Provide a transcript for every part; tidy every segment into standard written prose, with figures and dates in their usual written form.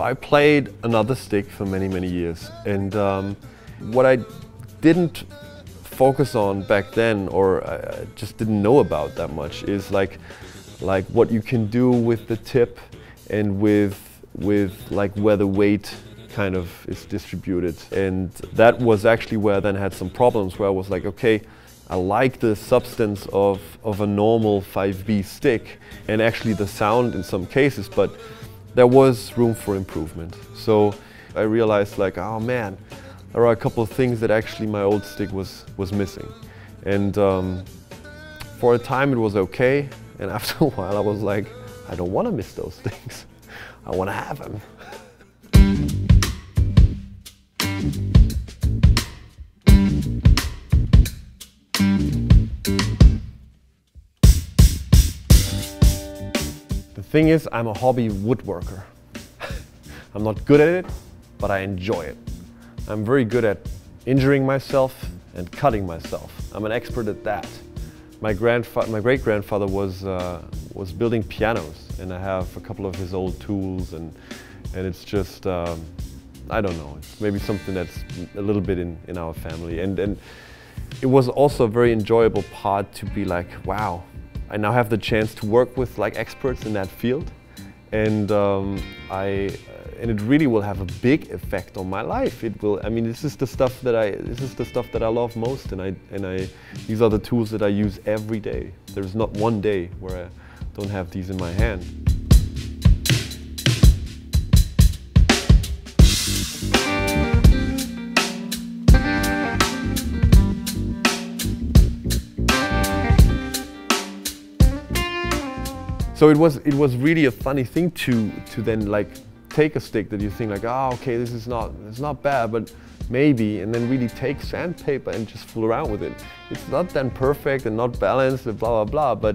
I played another stick for many, many years, and what I didn't focus on back then, or I just didn't know about that much, is like what you can do with the tip and with like where the weight kind of is distributed. And that was actually where I then had some problems, where I was like, okay, I like the substance of a normal 5B stick and actually the sound in some cases, but there was room for improvement. So I realized like, oh man, there are a couple of things that actually my old stick was missing. And for a time it was okay, and after a while I was like, I don't want to miss those things. I want to have them. The thing is, I'm a hobby woodworker. I'm not good at it, but I enjoy it. I'm very good at injuring myself and cutting myself. I'm an expert at that. My great-grandfather was building pianos, and I have a couple of his old tools, and it's just, I don't know, it's maybe something that's a little bit in our family. And it was also a very enjoyable part to be like, wow, I now have the chance to work with like experts in that field, and it really will have a big effect on my life. It will. I mean, this is the stuff that I love most, and these are the tools that I use every day. There's not one day where I don't have these in my hand. So it was really a funny thing to then like take a stick that you think like, oh, okay, it's not bad, but maybe, and then really take sandpaper and just fool around with it. It's not then perfect and not balanced and blah blah blah,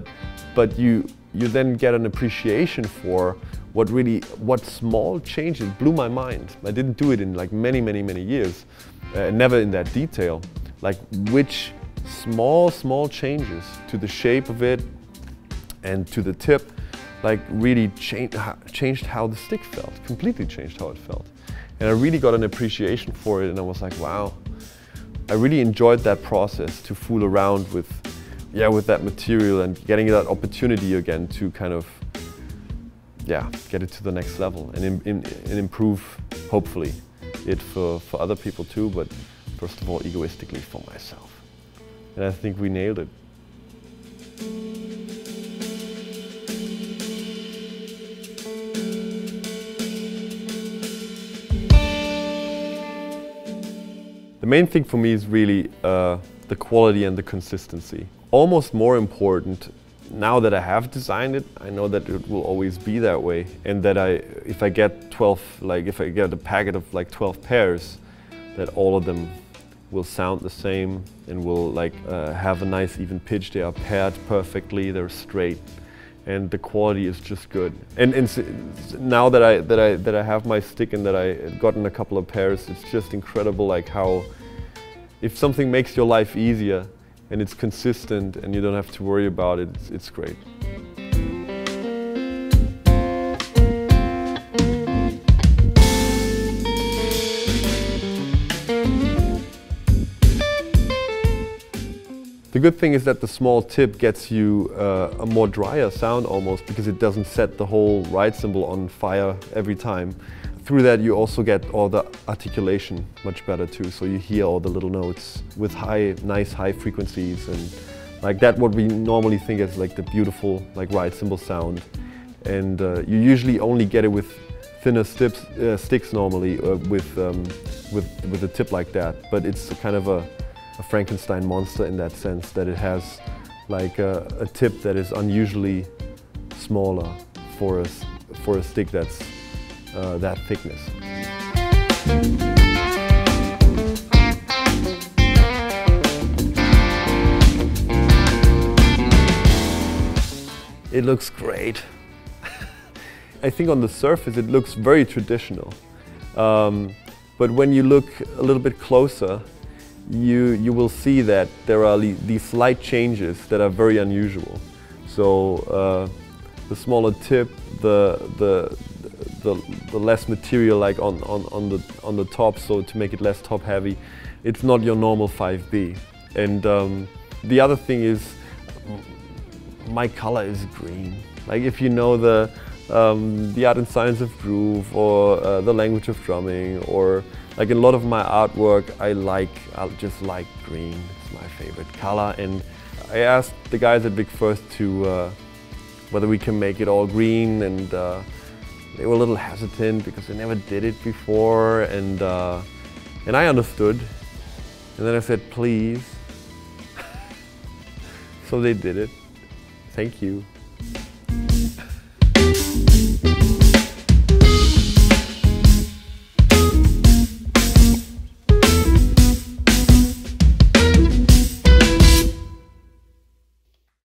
but you then get an appreciation for what small changes. Blew my mind. I didn't do it in like many years, never in that detail. Like which small changes to the shape of it and to the tip, like really changed how the stick felt, completely changed how it felt. And I really got an appreciation for it, and I was like, wow, I really enjoyed that process to fool around with that material and getting that opportunity again to kind of, get it to the next level and improve, hopefully, it for other people too, but first of all, egoistically for myself. And I think we nailed it. The main thing for me is really the quality and the consistency. Almost more important, now that I have designed it, I know that it will always be that way, and that if I get a packet of like 12 pairs, that all of them will sound the same and will have a nice even pitch. They are paired perfectly, they're straight, and the quality is just good. And now that I have my stick and that I've gotten a couple of pairs, it's just incredible like how if something makes your life easier and it's consistent and you don't have to worry about it, it's great. The good thing is that the small tip gets you a more drier sound almost, because it doesn't set the whole ride cymbal on fire every time. Through that you also get all the articulation much better too, so you hear all the little notes with nice high frequencies, and like that what we normally think is like the beautiful like ride cymbal sound. And you usually only get it with thinner sticks normally with a tip like that, but it's kind of a Frankenstein monster in that sense, that it has like a tip that is unusually smaller for a stick that's that thickness. It looks great. I think on the surface it looks very traditional, but when you look a little bit closer, you will see that there are these slight changes that are very unusual. So the smaller tip, the the less material like on the top, so to make it less top heavy. It's not your normal 5B. And the other thing is, my color is green. Like if you know the art and science of groove, or the language of drumming, or like in a lot of my artwork, I just like green. It's my favorite color. And I asked the guys at Vic Firth to whether we can make it all green, and they were a little hesitant because they never did it before, and I understood. And then I said, please. So they did it. Thank you.